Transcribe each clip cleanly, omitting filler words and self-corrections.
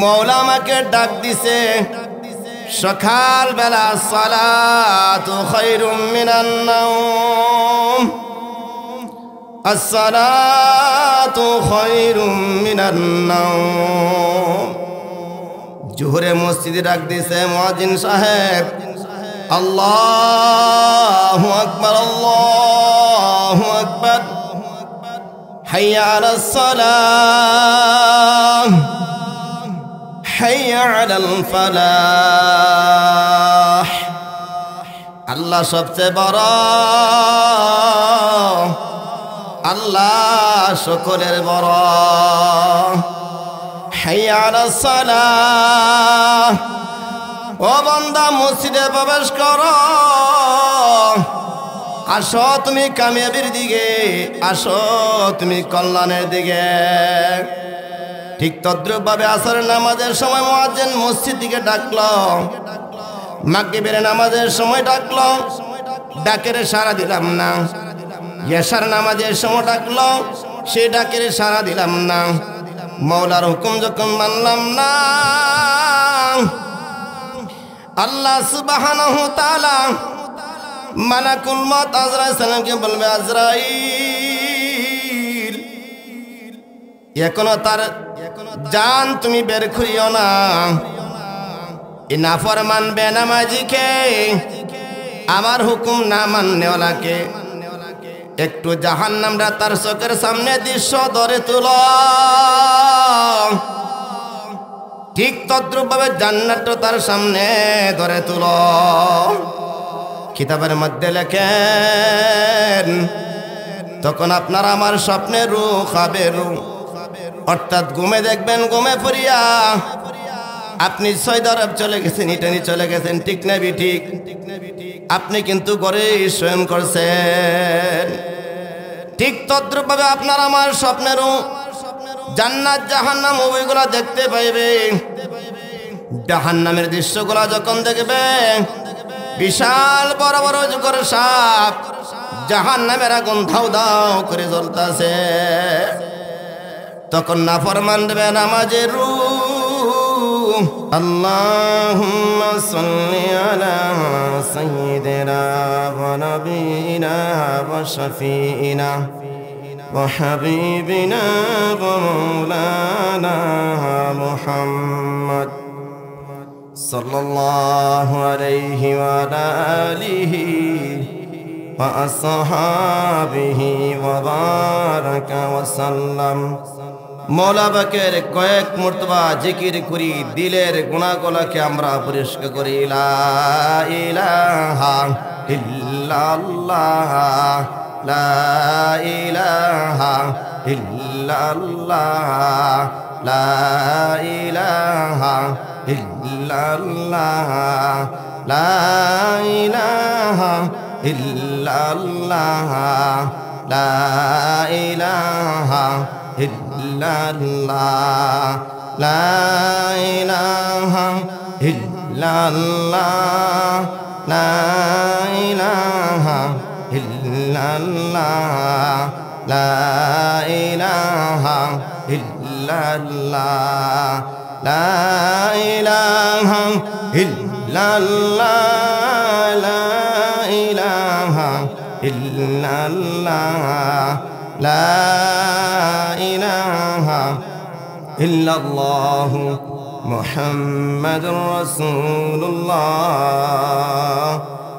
মওলা আমাকে ডাক দিছে সকাল বেলা, সালাতু খায়রুম মিনান নাওম, আসসালাতু খায়রুম মিনান নাওম। জোহরে মসজিদে ডাক দিছে মুয়াজ্জিন সাহেব, আল্লাহু আকবার, আল্লাহু আকবার, হাইয়া আলাস সালাহ, হাইয়া আলাল ফালাহ। আল্লাহ সবচেয়ে বড়, আল্লাহ সকলের বড়। হাইয়া আলাস সালাহ, ও বান্দা মসজিদে প্রবেশ করো, আসো তুমি কামিয়াবির দিকে, আসো তুমি কল্যাণের দিকে। ঠিক তদ্রুপভাবে আসরের নামাজের সময় মুয়াজ্জিন মসজিদ দিকে ডাকলো, মাগরিবের নামাজের সময় ডাকলো, ডাকের সাড়া দিলাম না। এশার নামাজের সময় ডাকলো, সে ডাকের সাড়া দিলাম না। মওলার হুকুম যখন মানলাম না, আল্লাহ সুবহানাহু ওয়া তাআলা মালাকুল মউত আজরাইল সালামকে বলবে, আজরাইল এখনো তার জান তুমি বের করিও না। এই নাফরমান বেনামাজিকে, আমার হুকুম না মাননেওয়ালাকে একটু জাহান্নামরা তার চোখের সামনে দৃশ্য ধরে তুলো। ঠিক তদ্রুপভাবে জান্নাতও তার সামনে ধরে তুলো। কিতাবের মধ্যে লেখেন, তখন আপনার আমার স্বপ্নে রূহ খাবে রূহ, অর্থাৎ ঘুমে দেখবেন, ঘুমে পড়িয়া আপনি সৌদি আরব চলে গেছেন, ইটালি চলে গেছেন, ঠিক না ঠিক? আপনি কিন্তু ঘরে শয়ন করছেন। ঠিক তদ্রুপভাবে আপনার আমার স্বপ্নেরও জান্নাত জাহান্নাম উভয়গুলা দেখতে পাইবে। জাহান্নামের দৃশ্যগুলা যখন দেখবে, বিশাল বড় বড় অজগর সাপ, জাহান্নামের আগুন ধাউ ধাউ করে জ্বলতাছে। তখন নাফরমান বেনামাজের রূহ, আল্লাহুম্মা সাল্লি আলা সাইয়্যিদিনা ওয়া নাবিয়িনা ওয়া শাফিইনা ওয়া হাবিবিনা ওয়া মাওলানা মুহাম্মদ সাল্লাল্লাহু আলাইহি ওয়া আলিহি ওয়া আসহাবিহি ওয়া বারাকা ওয়া সাল্লাম। মওলা পাকের কয়েক মর্তবা জিকির করি, দিলের গুনাহগুলোকে আমরা পরিষ্কার করি। লা ইলাহা ইল্লাল্লাহ, লা ইলাহা ইল্লাল্লাহ, লা ইলাহা ইল্লাল্লাহ, লা ইলাহা ইল্লাল্লাহ, লা ইলাহা ইল্লাল্লাহ, লা ইলাহা ইল্লাল্লাহ, লা ইলাহা ইল্লাল্লাহ, লা ইলাহা ইল্লাল্লাহ, লা ইলাহা ইল্লাল্লাহ, লা ইলাহা ইল্লাল্লাহ, লা ইলাহা ইল্লাল্লাহু মুহাম্মাদুর রাসূলুল্লাহ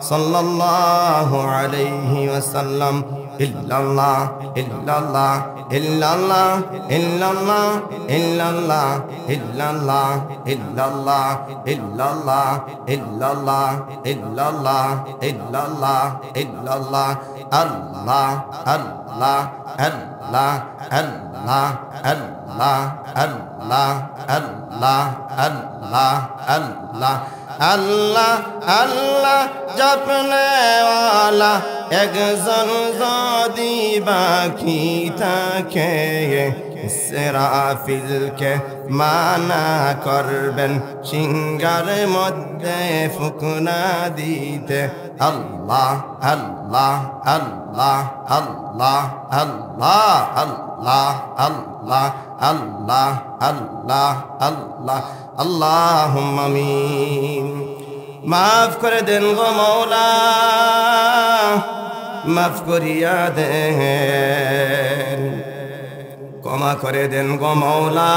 সাল্লাল্লাহু আলাইহি ওয়াসাল্লাম। ইল্লাল্লাহ ইল্লাল্লাহ ইল্লাল্লাহ ইল্লাল্লাহ ইল্লাল্লাহ ইল্লাল্লাহ ইল্লাল্লাহ ইল্লাল্লাহ ইল্লাল্লাহ ইল্লাল্লাহ ইল্লাল্লাহ ইল্লাল্লাহ, আল্লাহ আল্লাহ আল্লাহ আল্লাহ আল্লাহ আল্লাহ আল্লাহ আল্লাহ আল্লাহ আল্লাহ আল্লাহ জপনেওয়ালা একজন যদি বাকি থাকে, ইসরাফিলকে মানা করবেন সিংহার মধ্যে ফুকনা দিতে। আল্লাহ আল্লাহ আল্লাহ আল্লাহ আল্লাহ আল্লাহ আল্লাহ আল্লাহ আল্লাহ আল্লাহ আল্লাহুম্মা আমিন। মাফ করে দেন গো মওলা, মাফ করিয়া দেন, ক্ষমা করে দেন গো মওলা,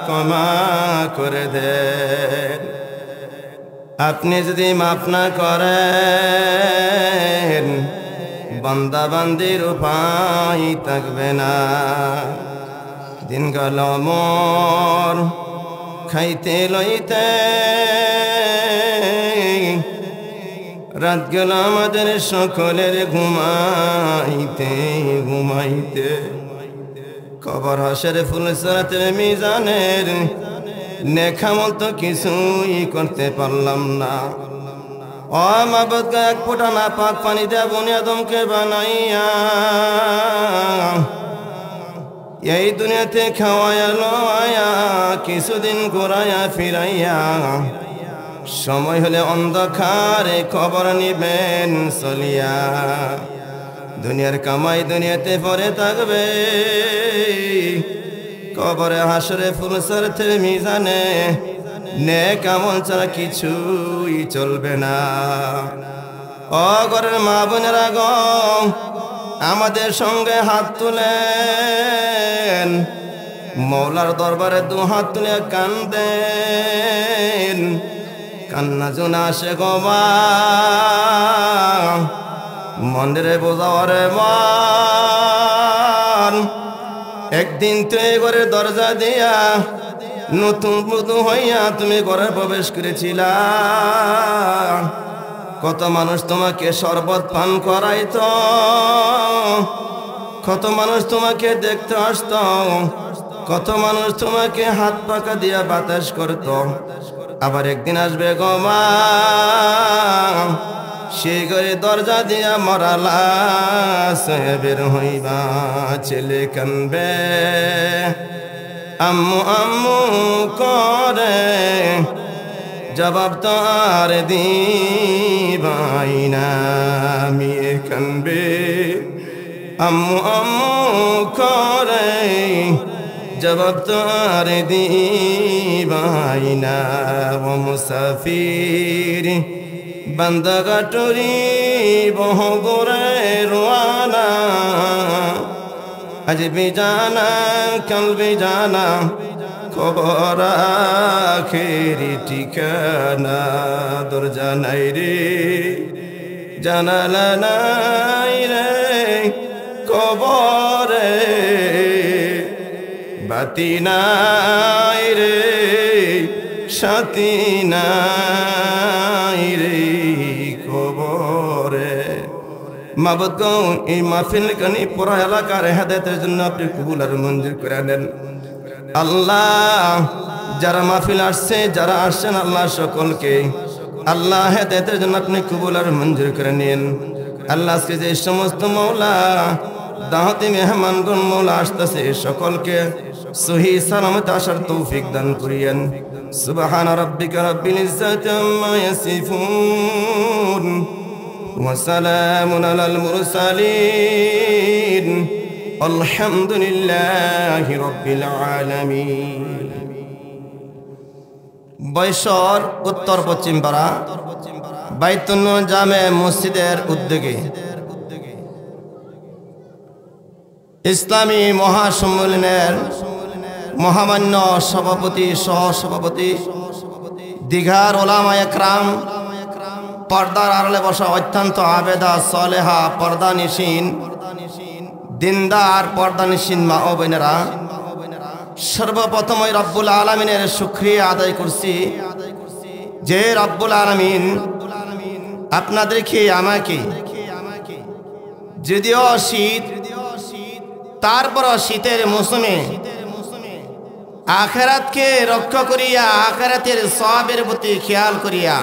ক্ষমা করে দেন। আপনি যদি মাফ না করেন বান্দা বান্দির উপায় থাকবে না। দিন গেল মোর খাইতে লইতে, রাত গেল আমাদের সকলের ঘুমাইতে ঘুমাইতে। কবর হাসের ফুলসরাতের মিজানের নেখামল তো কিছুই করতে পারলাম না। ও মাবুদ, এক ফোঁটা না পাক পানি দেয়া বনি আদমকে বানাইয়া এই দুনিয়াতে খাওয়ায়া লয়া কিছুদিন ঘুরাইয়া ফিরাইয়া সময় হলে অন্ধকারে খবর নিবেন চলিয়া। দুনিয়ার কামাই দুনিয়াতে পরে থাকবে, কবরে হাসরে ফুলসরাতের মিজানে নেক আমল ছাড়া কিছুই চলবে না। ও ঘরের মা বোনেরা গো, আমাদের সঙ্গে হাত তুলেন, মওলার দরবারে দু হাত তুলে কান্দেন। কান্না জুনা আসে গো মা, মন্দিরে বোঝাওয়ারে মান। একদিন তুই ঘরের দরজা দিয়া নতুন বধূ হইয়া তুমি ঘরে প্রবেশ করেছিলা। কত মানুষ তোমাকে শরবত পান করাইত, কত মানুষ তোমাকে দেখতে আসত, কত মানুষ তোমাকে হাত পাকা দিয়া বাতাস করত। আবার একদিন আসবে গো মা, সেই ঘরে দরজা দিয়া মরালা বের হইবা। ছেলে কানবে আম্মু আম্মু করে, জবাব তো আর দিবাই না। মেয়ে কানবে আম্মু আম্মু করে, জবাব তো আর দিবাই না। ও মুসাফির বান্দা গাটুরি বহগরে রোয়ানা, আজ भी जाना कल भी जाना, খবর আখেরি ঠিকানা। দরজা নাই রে জানালা নাই রে কবরে, বাতি নাই রে সাথী নাই রে কবরে। মাবুদ গো, এই মাহফিল কানি পুরা এলাকার হেদায়েতের জন্য আপনি কবুল আর মঞ্জুর করে নেন। আল্লাহ, যারা মাহফিল আসছে, যারা আসছেন আল্লাহ সকলকে আল্লাহ হেদায়েতের জন্য আপনি কবুল আর মঞ্জুর করে নেন। আল্লাহ আজকে যে সমস্ত মওলা দাওয়াতি মেহমানগণ মওলা আসতেছে, সকলকে সহি সালামত আসার তৌফিক দান করিয়েন। সুবহান রাব্বিকা রাব্বিল ইজ্জাতি আম্মা ইয়াসিফুন ওয়া সালামুন আলাল মুরসালিন, আলহামদুলিল্লাহি রাব্বিল আলামিন। বৈশর উত্তর পশ্চিম পাড়া বাইতুন জামে মসজিদের উদ্যোগে ইসলামী মহাসম্মেলনের মহামান্য সভাপতি সহসভাপতি দীঘার ওলামা একরাম, পর্দার আড়ালে বসা অত্যন্ত আবেদা সলেহা পর্দানিসীন দিনদার পর্দানিসীন মা ও বোনেরা, সর্বপ্রথম রব্বুল আলামিনের শুকরিয়া আদায় করছি যে রব্বুল আলামিন আপনাদেরকে আমাকে, যদিও শীত তারপর শীতের মৌসুমে আখিরাতকে রক্ষা করিয়া আখিরাতের সওয়াবের প্রতি খেয়াল করিয়া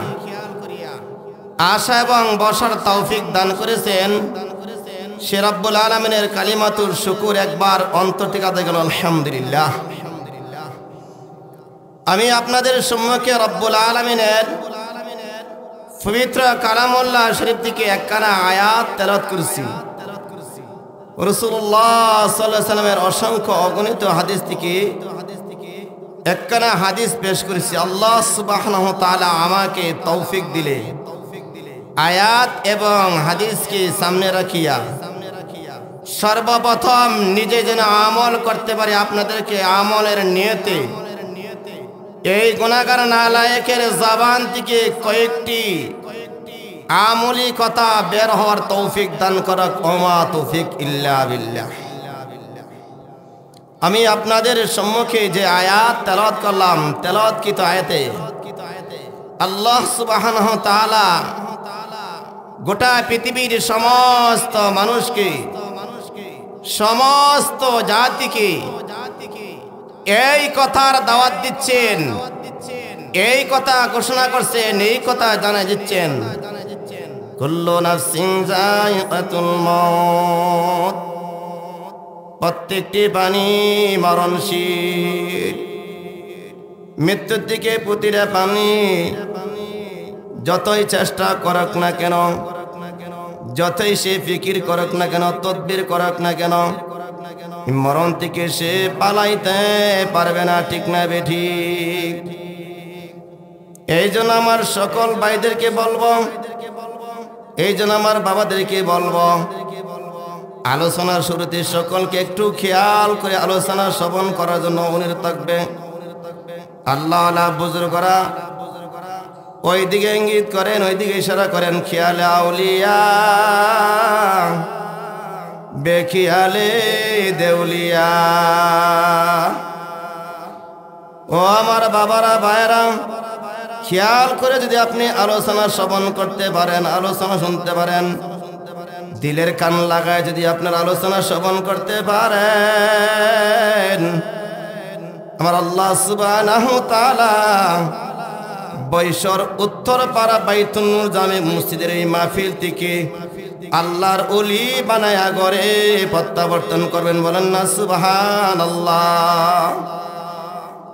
আশা এবং বসার তৌফিক দান করেছেন। সে রব্বুল আলামিনের কালিমাতুর শুকুর একবার অন্তর থেকে আদায় করুন, আলহামদুলিল্লাহ। আমি আপনাদের সম্মুখে রব্বুল আলামিনের পবিত্র কালামুল্লাহ শরীফ থেকে একখানা আয়াত তেলাওয়াত করছি। রাসূলুল্লাহ সাল্লাল্লাহু আলাইহি ওয়াসাল্লামের অসংখ্য অগণিত হাদিস থেকে একখানা হাদিস পেশ করেছি। আল্লাহ সুবহানাহু ওয়া তাআলা আমাকে তৌফিক দিলে আয়াত এবং হাদিসকে সামনে রাখিয়া সর্বপ্রথম নিজে যেন আমল করতে পারি, আপনাদেরকে আমলের নিয়তে এই গুনাহগার নালায়েকের জবান থেকে কয়েকটি আমলি কথা বের হওয়ার তৌফিক দান করুক। ওমা তৌফিক ইল্লা বিল্লাহ। আমি আপনাদের সম্মুখে যে আয়াত তেলাওয়াত করলাম, তেলাওয়াতকৃত আয়াতে আল্লাহ সুবহানাহু ওয়া তাআলা গোটা পৃথিবীর সমস্ত মানুষকে, সমস্ত জাতিকে এই কথার দাওয়াত দিচ্ছেন, এই কথা ঘোষণা করছেন, এই কথা জানাই দিচ্ছেন, কুল্লু নাফসিন যায়িকাতুল মউত, প্রত্যেকটি প্রাণী মরণশীল। মৃত্যুর দিকে প্রতিটা প্রাণী যতই চেষ্টা করুক না কেন, যতই সে ফিকির করুক না কেন, তদবির করুক না কেন, মরণ থেকে সে পালাইতে পারবে না। ঠিক না বেঠিক? এই জন্য আমার সকল ভাইদেরকে বলবো, এই জন্য আমার বাবাদেরকে বলবো, আলোচনার শুরুতে সকলকে একটু খেয়াল করে আলোচনা শ্রবণ করার জন্য অনুরোধ থাকবে। আল্লাহ আল্লাহ বুজুর্গরা ওই দিকে ইঙ্গিত করেন, ওই দিকে ইশারা করেন। খেয়ালে আউলিয়া বেখিয়ালে দেউলিয়া। ও আমার বাবারা, ভাইয়েরা, খেয়াল করে যদি আপনি আলোচনা শ্রবণ করতে পারেন, আলোচনা শুনতে পারেন, দিলের কান লাগায় যদি আপনার আলোচনা শ্রবণ করতে পারেন, আমার আল্লাহ সুবহানাহু ওয়া তাআলা বৈশর উত্তরপাড়া বাইতুল নূর জামে মসজিদের এই মাহফিল থেকে আল্লাহর ওলি বানায়া গড়ে প্রত্যাবর্তন করবেন। বলেন না সুবহানাল্লাহ।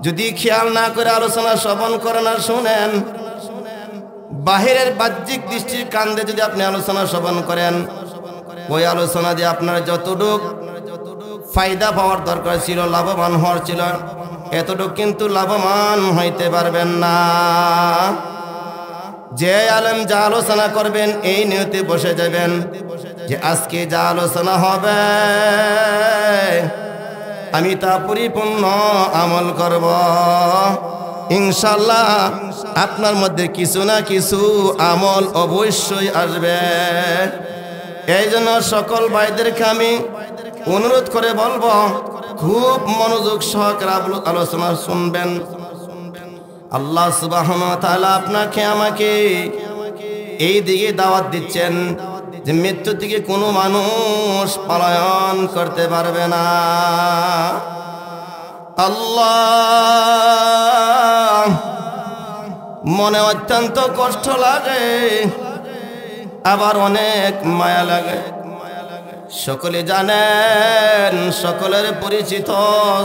যদি খেয়াল না করে আলোচনা শ্রবণ করেন আর শুনেন, বাহিরের বাহ্যিক দৃষ্টির কান্দে যদি আপনি আলোচনা শ্রবণ করেন, ওই আলোচনা দিয়ে আপনার যতটুক ফায়দা পাওয়ার দরকার ছিল, লাভবান হওয়ার ছিল, এতটুকু কিন্তু লাভবান হইতে পারবেন না। যে আলেম যা আলোচনা করবেন এই নিয়তে বসে যাবেন যে আজকে যা আলোচনা হবে আমি তা পরিপূর্ণ আমল করব ইনশাআল্লাহ। আপনার মধ্যে কিছু না কিছু আমল অবশ্যই আসবে। এই জন্য সকল ভাইদেরকে আমি অনুরোধ করে বলবো, খুব মনোযোগ সহকারে আলোচনা শুনবেন। আল্লাহ সুবহানাহু ওয়া তাআলা আপনাকে আমাকে এই দিকে দাওয়াত দিচ্ছেন যে মৃত্যু থেকে কোনো মানুষ পলায়ন করতে পারবে না। আল্লাহ, মনে অত্যন্ত কষ্ট লাগে, আবার অনেক মায়া লাগে। সকলে জানেন, সকলের পরিচিত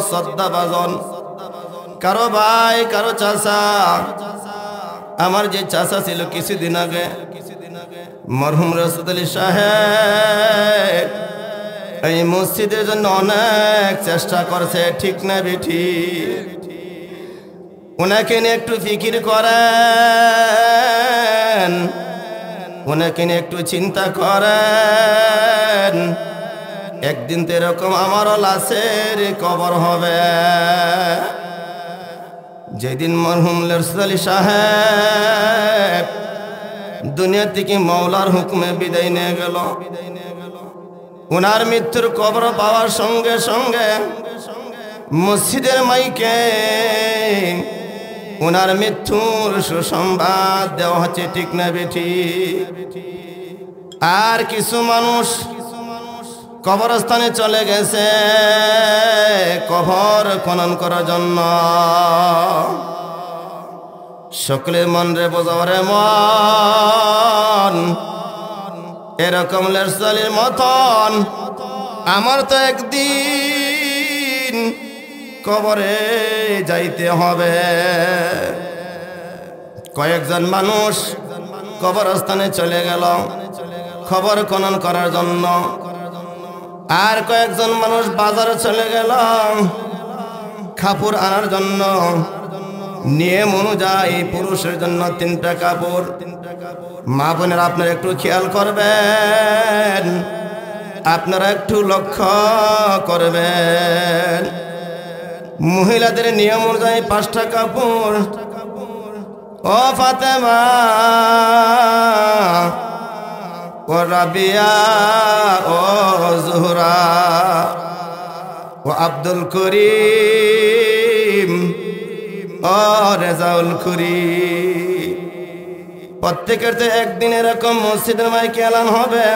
শ্রদ্ধাভাজন, কারো ভাই, কারো চাচা। আমার যে চাচা ছিল কিছুদিন আগে, মরহুম রাসূল আলী সাহেব, এই মসজিদের জন্য অনেক চেষ্টা করছে। ঠিক না বেঠি? ওনাকে নিয়ে একটু ফিকির করেন, ওনাকে নিয়ে একটু চিন্তা করেন। একদিন তো এরকম আমারও লাশের কবর হবে। যেদিন মরহুম রাসূল আলী সাহেব দুনিয়া থেকে মওলার হুকুমে বিদায় নিয়ে গেল, ওনার মৃত্যুর কবর পাওয়ার সঙ্গে সঙ্গে মসজিদের মাইকে ওনার মৃত্যুর সুসংবাদ দেওয়া হচ্ছে। ঠিক না বেঠি? আর কিছু মানুষ কবরস্থানে চলে গেছে কবর খনন করার জন্য। সকলের মন রে বোঝারে মন, এরকম লেরসালির মতন আমার তো একদিন কবরে যাইতে হবে। কয়েকজন মানুষ কবরস্থানে চলে গেল খবর খনন করার জন্য। আর কয়েকজন মানুষ বাজারে চলে গেল কাপড় আনার জন্য। নিয়ম অনুযায়ী পুরুষের জন্য 3টা কাপড়। মা বোনের আপনারা একটু খেয়াল করবেন, আপনারা একটু লক্ষ্য করবেন। মহিলাদের নিয়ম অনুযায়ী 5টা কাপড়। ও ফাতেমা, ও রাবিয়া, ও জোহরা, ও আব্দুল করিম, ও রেজাউল করিম, প্রত্যেকের তো একদিন এরকম মসজিদের মাইকে এলান হবে।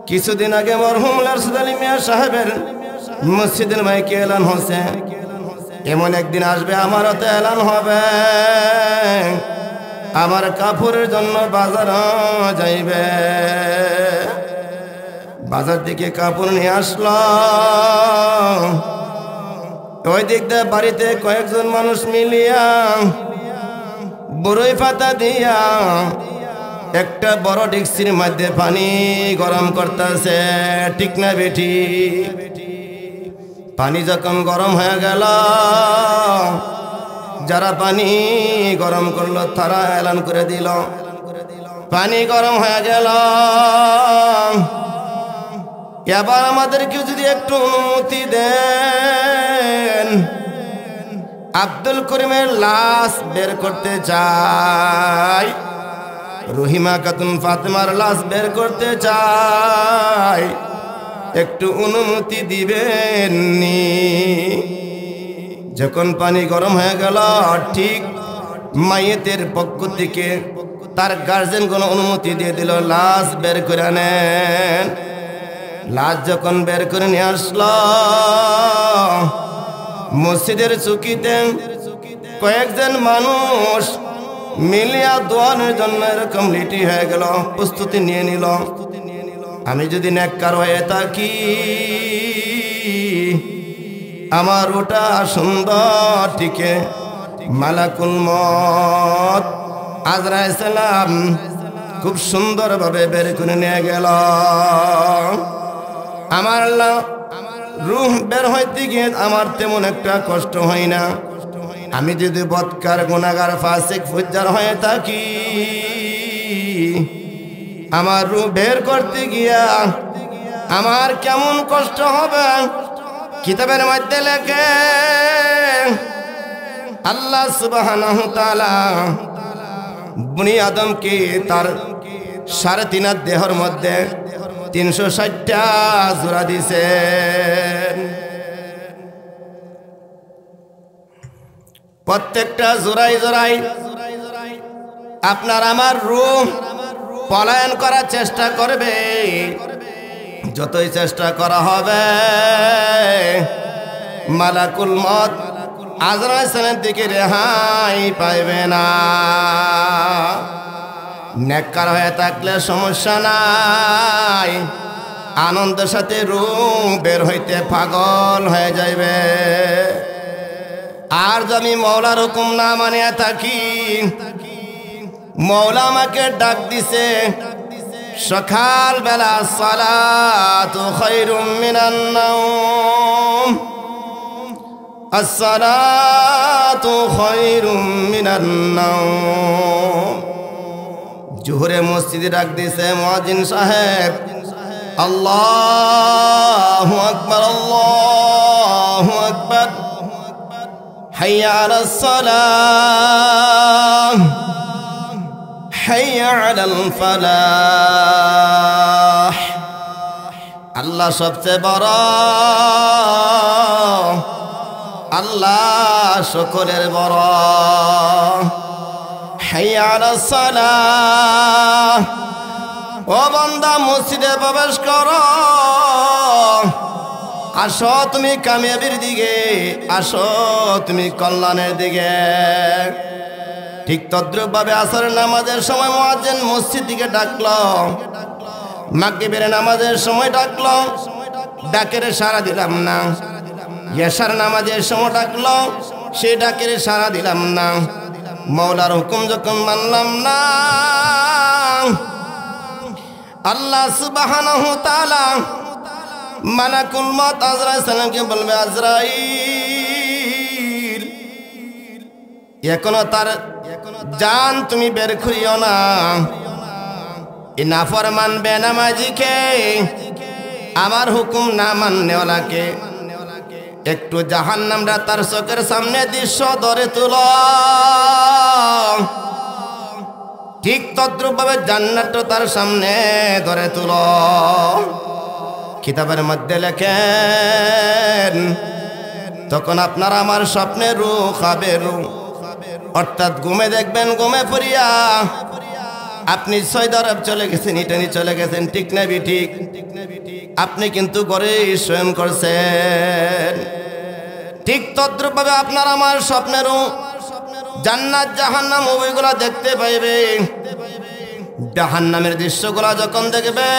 কিছুদিন আগে মরহুম রাশেদ আলী মিয়া সাহেবের মসজিদের মাইকে এলান হচ্ছে। এমন একদিন আসবে আমারও তো এলান হবে, আমার কাপড়ের জন্য বাজার যাইবে। বাজার থেকে কাপড় নিয়ে আসলো। ওই দিক দিয়ে বাড়িতে কয়েকজন মানুষ মিলিয়া বড়ই পাতা দিয়া একটা বড় ডেকচির মধ্যে পানি গরম করতেছে। ঠিক না বেটি? পানি যখন গরম হয়ে গেল, যারা পানি গরম করলো তারা এলান করে দিল পানি গরম হয়ে গেল। এবার আমাদেরকে যদি একটু অনুমতি দেন, আব্দুল করিমের লাশ বের করতে চাই, রহিমা খাতুন ফাতেমার লাশ বের করতে চাই, একটু অনুমতি দিবেন নি? যখন পানি গরম হয়ে গেল, ঠিক মাইয়েতের পক্ষ থেকে তার গার্জেন কোনো অনুমতি দিয়ে দিল, লাশ বের করে নেন। লাশ যখন বের করে নিয়ে আসলো, মসজিদের চুকিতে কয়েকজন মানুষ মিলিয়া দোয়ানের জন্য এরকম লিটি হয়ে গেল, প্রস্তুতি নিয়ে নিল। আমি যদি নেককার হয়ে থাকি, আমার ওটা সুন্দর টিকে মালাকুল মত আজরাইল সালাম খুব সুন্দরভাবে বের করে নিয়ে গেল। আমার আল্লাহ রূহ বের হইতে গিয়ে আমার তেমন একটা কষ্ট হয় না। আমি যদি বদকার গুনাহগার ফাসিক ফুজ্জার হয়ে থাকি, আমার রূহ বের করতে গিয়া আমার কেমন কষ্ট হবে। কিতাবের মধ্যে লেখে আল্লাহ সুবহানাহু তাআলা বনি আদমকে তার 3.5 হাত দেহের মধ্যে 360টা জোড়া দিছেন। প্রত্যেকটা জোড়াই জোড়াই আপনার আমার রূহ পলায়ন করার চেষ্টা করবে। যতই চেষ্টা করা হবে, মালাকুল মত আজরাইলের দিকে রেহাই পাইবে না। নেককার হয়ে থাকলে সমস্যা নাই, আনন্দের সাথে রূহ বের হইতে পাগল হয়ে যাইবে। আর যদি মওলার হুকুম না মানিয়া থাকি, মওলা আমাকে ডাক দিছে সকাল বেলা, সালাতু খায়রুম মিনান নাওম, আসসালাতু খায়রুম মিনান নাওম। জোহরে মসজিদে ডাক দিছে মুয়াজ্জিন সাহেব, আল্লাহু আকবার, আল্লাহু আকবার, হাইয়া আলাস সালাহ, হাইয়া আলাল ফালাহ। আল্লাহ সবচেয়ে বড়, আল্লাহ সকলের বড়। হাইয়া আলাস সালাহ, ও বান্দা মসজিদে প্রবেশ করো, আসো তুমি কামিয়াবির দিকে, আসো তুমি কল্যাণের দিকে। ঠিক তদ্রুপভাবে আসরের নামাজের সময় মুয়াজ্জিন মসজিদ দিকে ডাকলো, মাগরিবের নামাজের সময় ডাকলো, ডাকের সাড়া দিলাম না। এশার নামাজের সময় ডাকলো, সে ডাকের সাড়া দিলাম না। মওলার হুকুম যখন মানলাম না, আল্লাহ সুবহানাহু ওয়া তাআলা মালাকুল মউত আজরাইল সালামকে বলবে, আজরাইল এখনো তার জান তুমি বের করিও না। এই নাফরমান বেনামাজিকে, আমার হুকুম না মাননেওয়ালাকে একটু জাহান্নামরা তার চোখের সামনে দৃশ্য ধরে তুল, ঠিক তদ্রূপভাবে জান্নাত তার সামনে ধরে তুল। কিতাবের মধ্যে লেখেন, তখন আপনার আমার স্বপ্নের রূহ খাবে রূহ, অর্থাৎ ঘুমে দেখবেন, ঘুমে পড়িয়া আপনি সৌদি আরব চলে গেছেন, ইটালি চলে গেছেন, ঠিক না ঠিক? আপনি কিন্তু ঘরে শয়ন করছেন। ঠিক তদ্রূপভাবে আপনার আমার স্বপ্নের জান্নাত জাহান্নাম উভয়গুলা দেখতে পাইবে। জাহান্নামের দৃশ্যগুলা যখন দেখবে,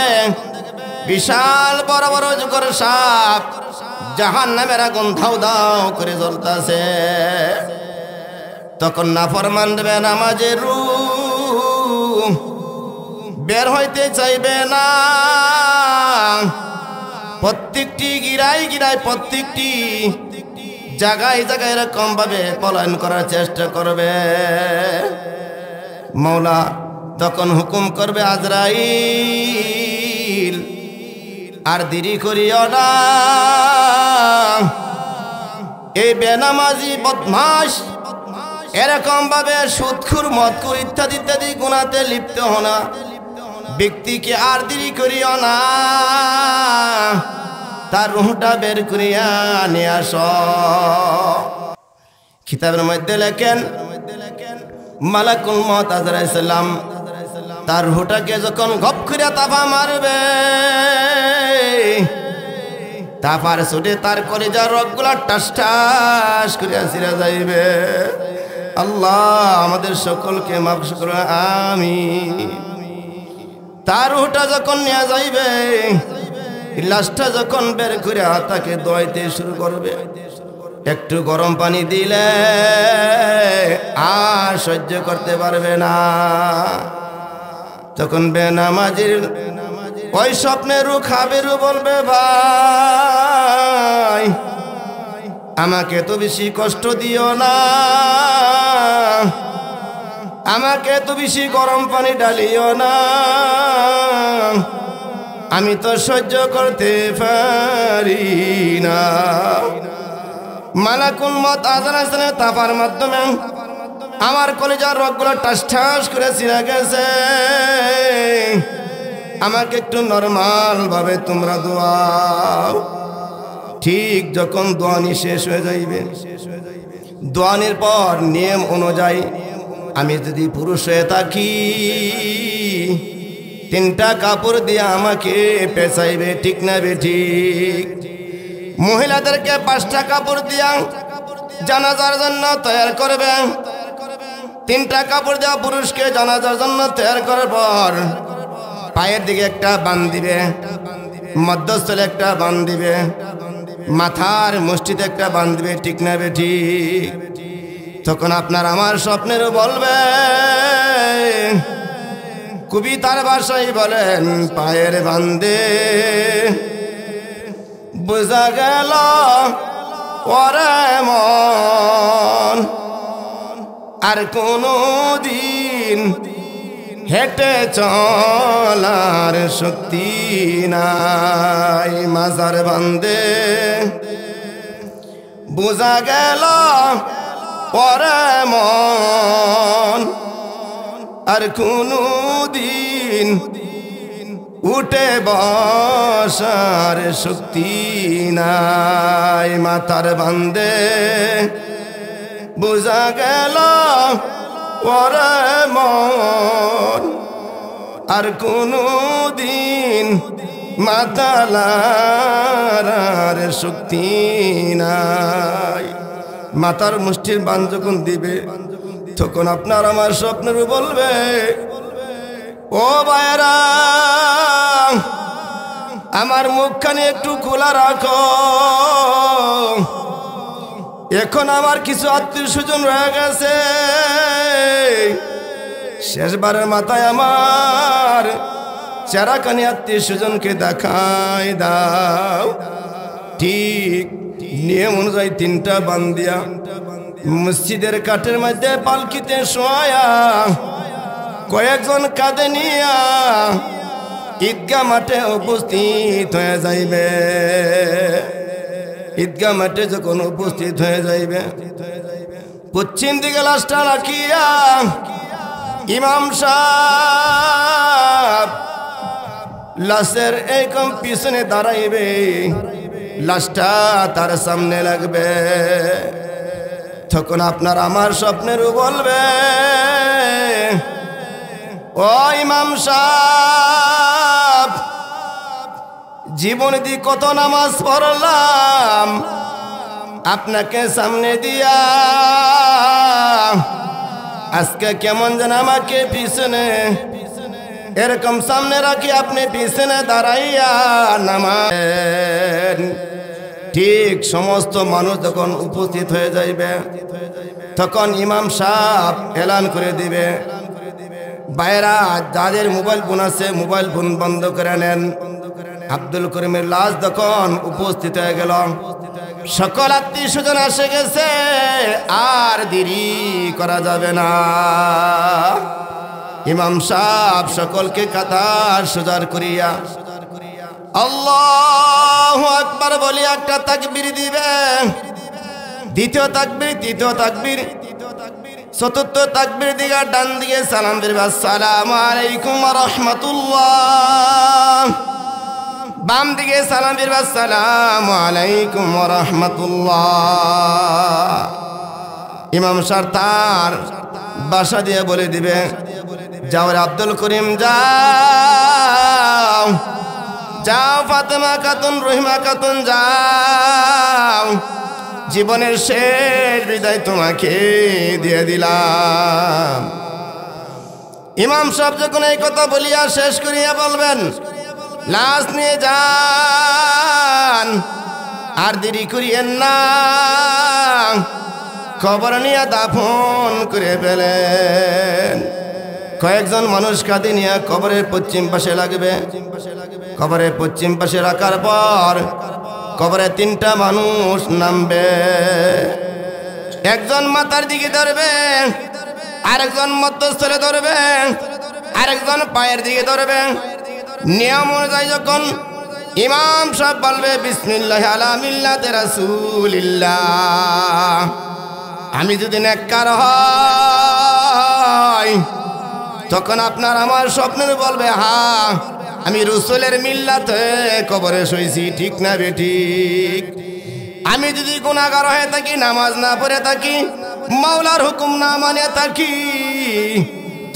বিশাল বড় বড় যুগের সাপ, জাহান্নামের আগুন ধাউ ধাউ করে জ্বলতাছে। তখন নাফরমান বেনামাজের রূহ বের হইতে চাইবে না। প্রত্যেকটি গিরায় গিরায়, প্রত্যেকটি জায়গায় জায়গায় এরকম ভাবে পলায়ন করার চেষ্টা করবে। মওলা তখন হুকুম করবে, আজরাইল আর দেরি করিও না, এই বেনামাজি বদমাশ এরকম ভাবে সুদখোর মদখোর ইত্যাদি ইত্যাদি গুনাতে লিপ্ত হনা ব্যক্তিকে আর দেরি করিও না, তার রূহটা বের করিয়া নিয়ে আস। কিতাবের মধ্যে লেখেন, মালাকুল মউত আজরাইল সালাম তার রূহটাকে যখন গপ করিয়া তাফা মারবে, তাফার ছুটে তার কলিজার রগগুলা টাস টাস করিয়া ছিঁড়া যাইবে। আল্লাহ আমাদের সকলকে মাফ করুন, আমিন। তার রূহটা যখন নিয়ে যাইবে, লাশটা যখন বের করে তাকে দোয়াইতে শুরু করবে, একটু গরম পানি দিলে আর সহ্য করতে পারবে না। তখন বেনামাজির ওই স্বপ্নের রূহ খাবেরও বলবে, ভাই আমাকে তো বেশি কষ্ট দিও না, আমাকে তো বেশি গরম পানি ডালিও না, আমি তো সহ্য করতে পারি না। মালাকুল মউত আজরাইল সালামের তাফার মাধ্যমে আমার কলিজার রগগুলো টাস ঠাস করে ছিঁড়ে গেছে। আমাকে একটু নরমাল ভাবে তোমরা দোয়াও। ঠিক যখন দোয়ানি শেষ হয়ে যাইবে, দোয়ানির পর নিয়ম অনুযায়ী আমি যদি পুরুষ হয়ে থাকি, 3টা কাপড় দিয়ে আমাকে পেঁচাইবে, ঠিক না ঠিক? মহিলাদেরকে 5টা কাপড় দিয়া জানাজার জন্য তৈয়ার করবে। 3টা কাপড় দেওয়া পুরুষকে জানাজার জন্য তৈয়ার করার পর পায়ের দিকে একটা বান দিবে, মধ্যস্থলে একটা বান দিবে, মাথার মুষ্টিতে একটা বান দিবে, ঠিক না ঠিক? তখন আপনার আমার স্বপ্নেরও বলবে, কবিতার ভাষায় বলেন, পায়ের বান্দে বোঝা গেল ওরে মন, আর কোনো দিন হেঁটে চলার শক্তি নাই। মাজার বান্দে বোঝা গেল ওরে মন, আর কোনো দিন উঠে বসার শক্তি নাই। মাথার বান্দে বোঝা গেল ওরে মন, আর কোনো দিন মাথা লাড়ার শক্তি নাই। মাথার মুষ্টির বান যখন দিবে, তখন আপনার আমার স্বপ্নের বলবে, ও ভাইরা আমার মুখখানি একটু খোলা রাখো, এখন আমার কিছু আত্মীয় স্বজন রয়ে গেছে, শেষবারের মাথায় আমার চেরাকানি আত্মীয় স্বজনকে দেখাই দাও। ঠিক নিয়ম অনুযায়ী 3টা বান্দিয়া মসজিদের কাঠের মধ্যে পালকিতে শোয়া কয়েকজন কাঁধে নিয়া ঈদগাহ মাঠে উপস্থিত হয়ে যাইবে। ঈদগাহ মাঠে যখন উপস্থিত হয়ে যাইবে, পশ্চিম দিকে লাশটা রাখিয়া ইমাম সাহেব লাশের একদম পিছনে দাঁড়াইবে, লাশটা তার সামনে লাগবে। তখন আপনার আমার স্বপ্নের বলবে, ও ইমাম সাহেব, জীবনে দি কত নামাজ পড়লাম আপনাকে সামনে দিয়া, আজকে কেমন যেন আমাকে পিছনে এরকম সামনে রাখি আপনি পিছনে দাঁড়াইয়া নামাজ। ঠিক সমস্ত মানুষ যখন উপস্থিত হয়ে যাইবে, তখন ইমাম সাহেব এলান করে দিবে, বাইরা যাদের মোবাইল ফোন আছে মোবাইল ফোন বন্ধ করে নেন। আব্দুল করিমের লাশ যখন উপস্থিত হয়ে গেল, সকল আত্মীয় স্বজন এসে গেছে, আর দেরি করা যাবে না। ইমাম সাহেব সকলকে কাতার সোজার করিয়া আল্লাহু আকবার বলি একটা তাকবীর দিবে, দ্বিতীয় তাকবীর, তৃতীয় তাকবীর, চতুর্থ তাকবীর দিকে ডান দিকে সালাম দিবে, আসসালামু আলাইকুম ওয়া রাহমাতুল্লাহ। বাম দিকে সালাম দিবে, আসসালামু আলাইকুম ওয়া রাহমাতুল্লাহ। ইমাম সাহেব তার বাসা দিয়ে বলে দিবে, যাও রে আব্দুল করিম যাও, যাও ফাতেমা খাতুন, রহিমা খাতুন যাও, জীবনের শেষ বিদায় তোমাকে দিয়ে দিলাম। ইমাম সাহেব যখন এই কথা বলিয়া শেষ করিয়া বলবেন, লাশ নিয়ে যান, আর দেরি করিয়েন না, কবর নিয়ে দাফন করে ফেলেন। কয়েকজন মানুষ কাঁধে নিয়ে কবরের পশ্চিম পাশে লাগবে। কবরের পশ্চিম পাশে রাখার পর কবরে 3টা মানুষ নামবে। একজন মাথার দিকে ধরবে, আরেকজন মধ্যস্থলে ধরবে, আরেকজন পায়ের দিকে ধরবে। নিয়ম অনুযায়ী যখন ইমাম সাহেব বলবে, বিসমিল্লাহি আলা মিল্লাতে রাসূলিল্লাহ, আমি যদি নেককার হই, তখন আপনার আমার স্বপ্নের বলবে, হ্যাঁ আমি রসুলের মিল্লাতে কবরে শুয়েছি, ঠিক না বেঠিক? আমি যদি গুনাহগার হয়ে থাকি, নামাজ না পড়ে থাকি, মাওলার হুকুম না মানে থাকি,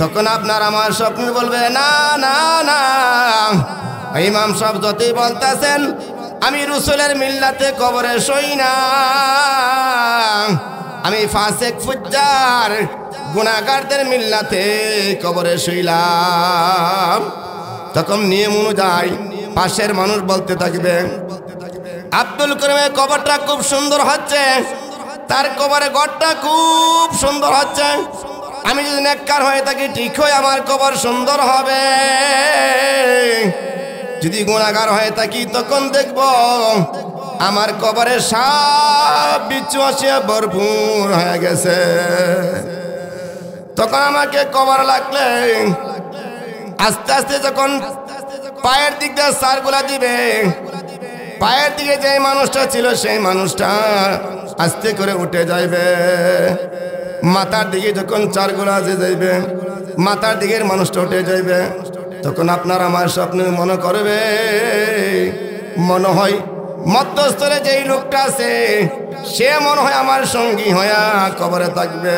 তখন আপনার আমার স্বপ্ন বলবে, না না না, ইমাম সাহেব যতই বলতেছেন আমি রসুলের মিল্লাতে কবরে শুই না, আমি ফাসেক ফুজ্জার গুনাহগারদের মিল্লাতে কবরে শুইলাম। তখন নিয়ম অনুযায়ী পাশের মানুষ বলতে থাকবে, আব্দুল করিমের কবরটা খুব সুন্দর হচ্ছে, তার কবরে ঘরটা খুব সুন্দর হচ্ছে, আমি যদি নেককার হয়ে থাকি ঠিক হয়ে আমার কবর সুন্দর হবে, যদি গুনাহগার হয়ে থাকি তখন দেখব আমার কবরে সাপ বিচ্ছু আসিয়া ভরপুর হয়ে গেছে। তখন আমাকে কবর লাগলে আস্তে আস্তে যখন পায়ের দিক দিয়ে সারগুলা দিবে, পায়ের দিকে যে মানুষটা ছিল সেই মানুষটা আস্তে করে উঠে যাইবে। মাথার দিকে যখন চারগুলা যে যাইবে, মাথার দিকের মানুষটা উঠে যাইবে। তখন আপনার আমার স্বপ্নে মনে করবে, মনে হয় মধ্যস্থলে যেই লোকটা আছে সে মনে হয় আমার সঙ্গী হইয়া কবরে থাকবে।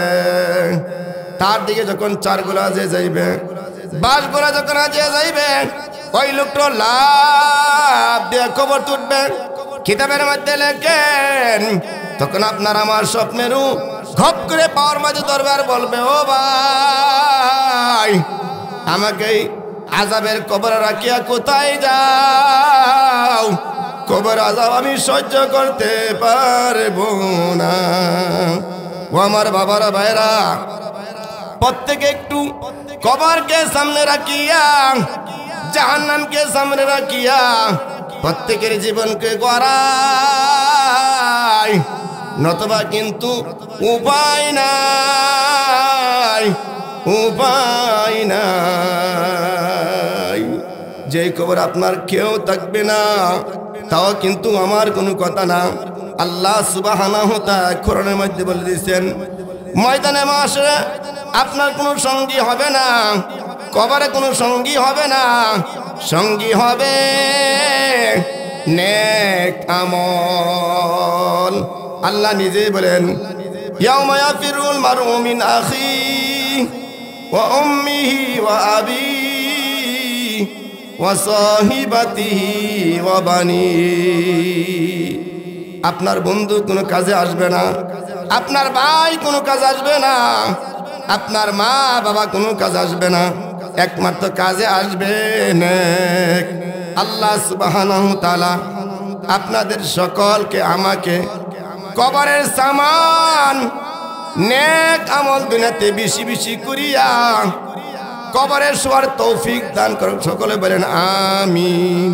তার দিকে যখন চারগুলা যে যাইবে, বাসগুলা যখন যে যাইবে, ওই লোকটা লাভ দিয়ে কবর তুলবে, কিতাবের মধ্যে লেখেন। তখন আপনার আমার স্বপ্নেরও ঘপ করে পাওয়ার মাঝে দরবার বলবে, ও ভাই আমাকে আযাবের কবরে রাখিয়া কোথায় যাও? কবর আযাব আমি সহ্য করতে পারবো না। ও আমার বাবারা ভাইরা, প্রত্যেকে একটু কবরকে সামনে রাখিয়া, জাহান্নামকে সামনে রাখিয়া প্রত্যেকের জীবনকে গড়াই, নতবা কিন্তু উপায় নাই, উপায় নাই। যে কবর আপনার কেউ থাকবে না, তাও কিন্তু আমার কোনো কথা না। আল্লাহ সুবহানাহু ওয়া তাআলা কোরআনের মধ্যে বলে দিয়েছেন, ময়দানে মাশরে আপনার কোনো সঙ্গী হবে না, কবরে কোনো সঙ্গী হবে না, সঙ্গী হবে নেক আমল। আল্লাহ নিজে বলেন, ইয়াউমা ইয়াফিরুল মারউ মিন আখিহি ওয়া উম্মিহি ওয়া আবিহি ওয়া সাহিবাতিহি ওয়া বানিহি। আপনার বন্ধু কোনো কাজে আসবে না, আপনার ভাই কোনো কাজে আসবে না, আপনার মা বাবা কোনো কাজে আসবে না, একমাত্র কাজে আসবে নেক। আল্লাহ সুবহানাহু ওয়া তাআলা আপনাদের সকলকে আমাকে কবরের সামান নেক আমল দুনিয়াতে বেশি বেশি করিয়া কবরের শোয়ার তৌফিক দান করুন। সকলে বলেন আমিন।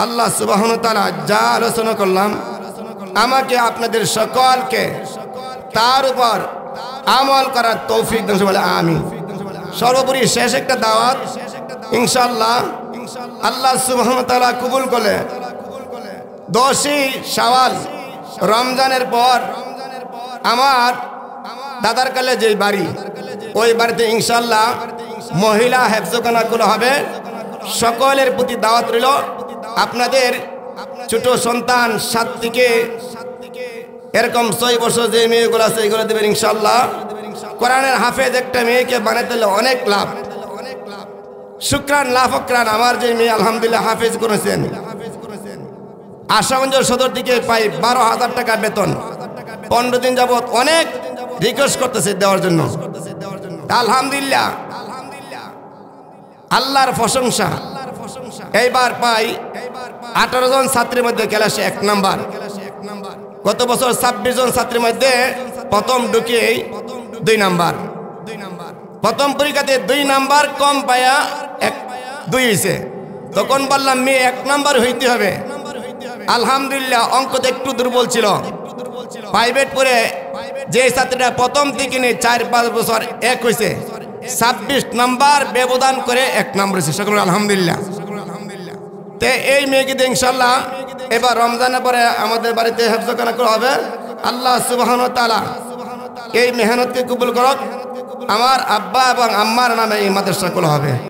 আল্লাহ সুবহানাহু ওয়া তাআলা যা আলোচনা করলাম, আমাকে আপনাদের সকলকে তার উপর আমল করার তৌফিক দান বলে আমিন। সর্বোপরি শেষ একটা দাওয়াত, ইনশাআল্লাহ আল্লাহ সুবহানাহু ওয়া তাআলা কবুল করলে 10ই শাওয়াল রমজানের পর আমার দাদার কালে যে বাড়ি, ওই বাড়িতে ইনশাআল্লাহ মহিলা হেফজখানা খোলা হবে। সকলের প্রতি দাওয়াত রইল। আপনাদের ছোট সন্তান 7 থেকে এরকম 6 বছর যে মেয়েগুলো আছে এগুলো দেবেন ইনশাআল্লাহ। কোরআনের হাফেজ একটা মেয়েকে বানাতে হলে অনেক লাভ, শুকরান লাভ অকরান। আমার যে মেয়ে আলহামদুলিল্লাহ হাফেজ করেছেন, আশাগঞ্জ সদর দিকে পাই 12,000 টাকা বেতন। 15 দিন যাবত অনেক রিকোয়েস্ট করতেছে দেওয়ার জন্য। আলহামদুলিল্লাহ, আল্লাহর প্রশংসা। এইবার পাই 18 জন ছাত্রীর মধ্যে ক্লাসে 1 নাম্বার। গত বছর 26 জন ছাত্রীর মধ্যে প্রথম ঢুকে 2 নাম্বার। প্রথম পরীক্ষাতে 2 নাম্বার কম পায়া 2 হয়েছে। তখন বললাম মেয়ে 1 নাম্বার হইতে হবে। আলহামদুলিল্লাহ, অঙ্কতে একটু দুর্বল ছিল। প্রাইভেট পড়ে যে ছাত্রীরা প্রথম থেকে নিয়ে 4-5 বছর 1 হয়েছে, 26 নাম্বার ব্যবধান করে 1 নাম্বার হয়েছে। সকল আলহামদুলিল্লাহ। তে এই মেয়েকে ইনশাআল্লাহ এবার রমজানের পরে আমাদের বাড়িতে হেফজখানা করা হবে। আল্লাহ সুবহানাহু ওয়া তাআলা এই মেহনতকে কবুল করুক। আমার আব্বা এবং আম্মার নামে এই মাদ্রাসা খোলা হবে।